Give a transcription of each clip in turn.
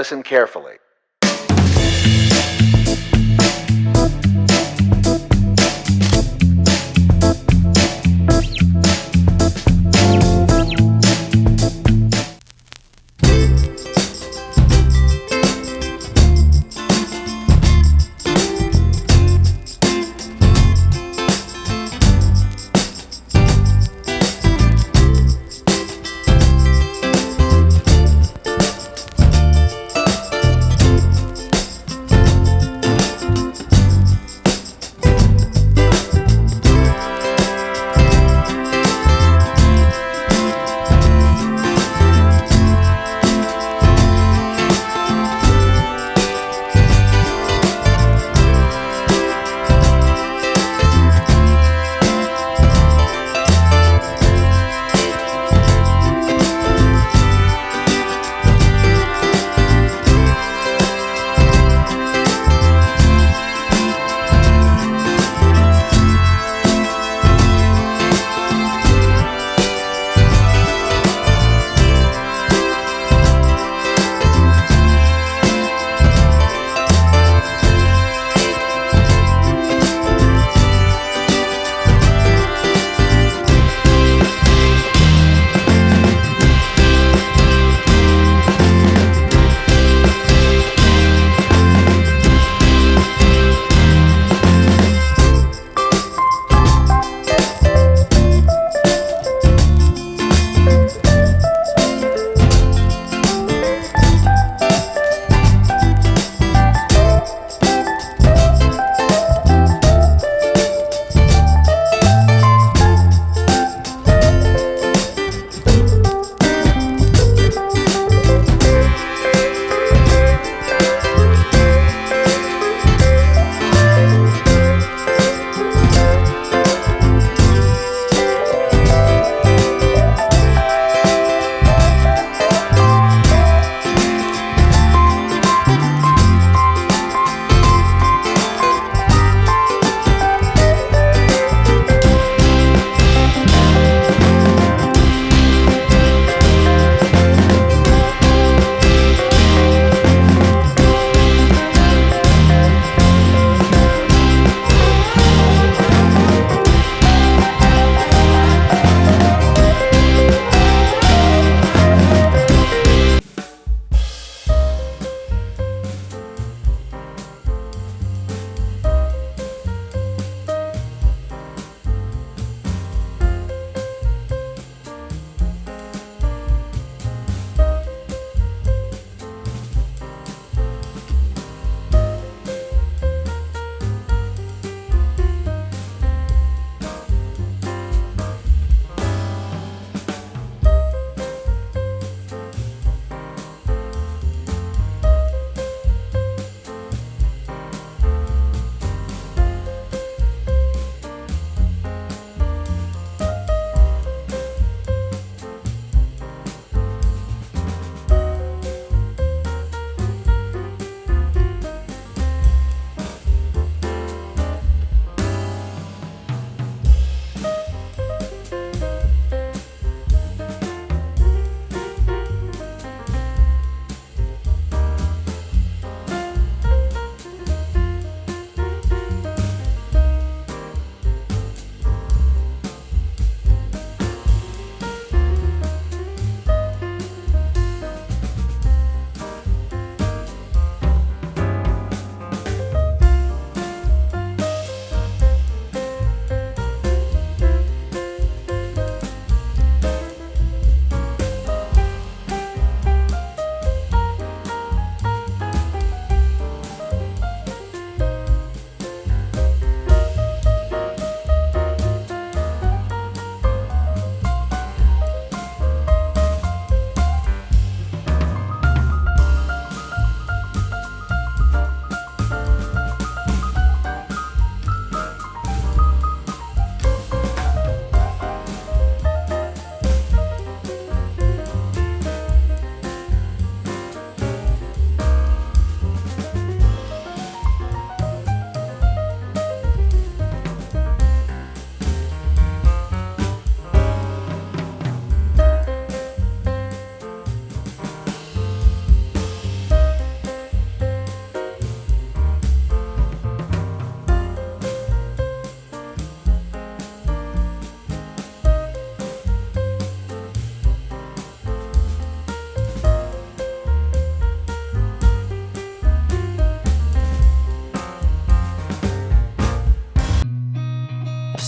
listen carefully.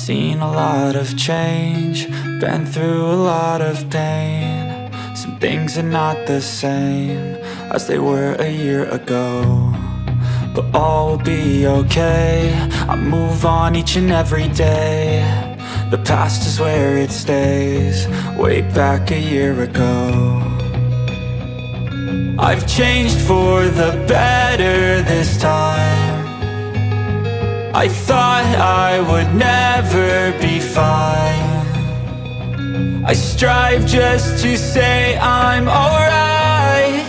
seen a lot of change, been through a lot of pain. Some things are not the same as they were a year ago, but all will be okay. I move on each and every day. The past is where it stays, way back a year ago. I've changed for the better this time. I thought I would never be fine. I strive just to say I'm alright,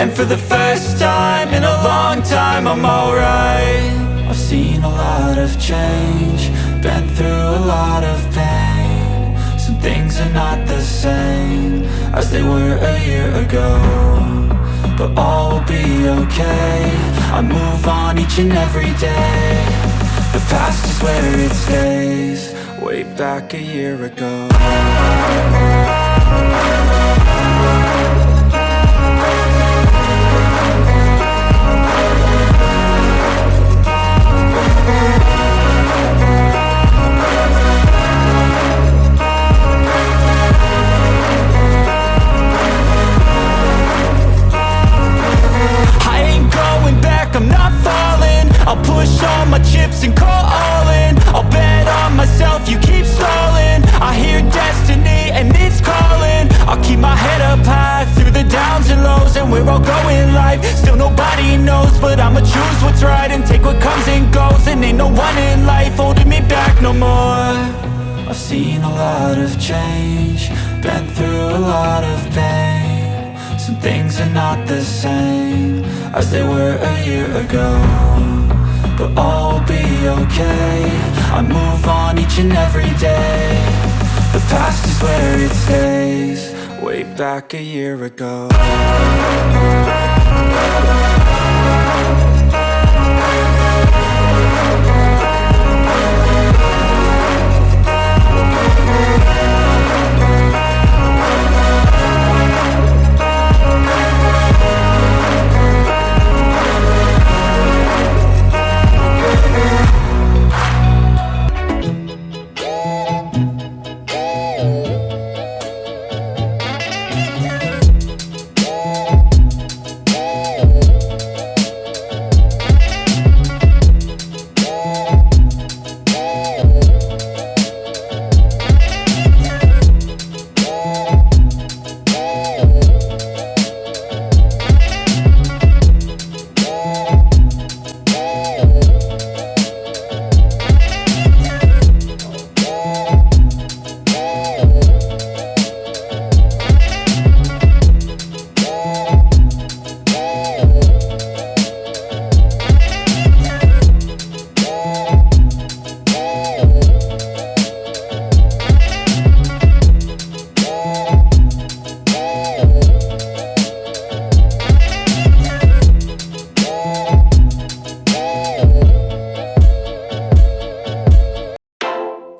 and for the first time in a long time I'm alright. I've seen a lot of change, been through a lot of pain. Some things are not the same as they were a year ago, but all will be okay. I move on each and every day. The past is where it stays, way back a year ago. I'll push all my chips and call all in. I'll bet on myself, you keep stalling. I hear destiny and it's calling. I'll keep my head up high through the downs and lows, and where I'll go in life, still nobody knows. But I'ma choose what's right and take what comes and goes, and ain't no one in life holding me back no more. I've seen a lot of change, been through a lot of pain. Some things are not the same as they were a year ago, but all will be okay. I move on each and every day. The past is where it stays, way back a year ago.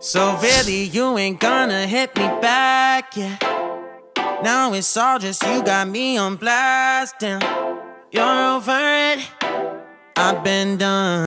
So really you ain't gonna hit me back, yeah. Now it's all just you got me on blast, damn. You're over it, I've been done.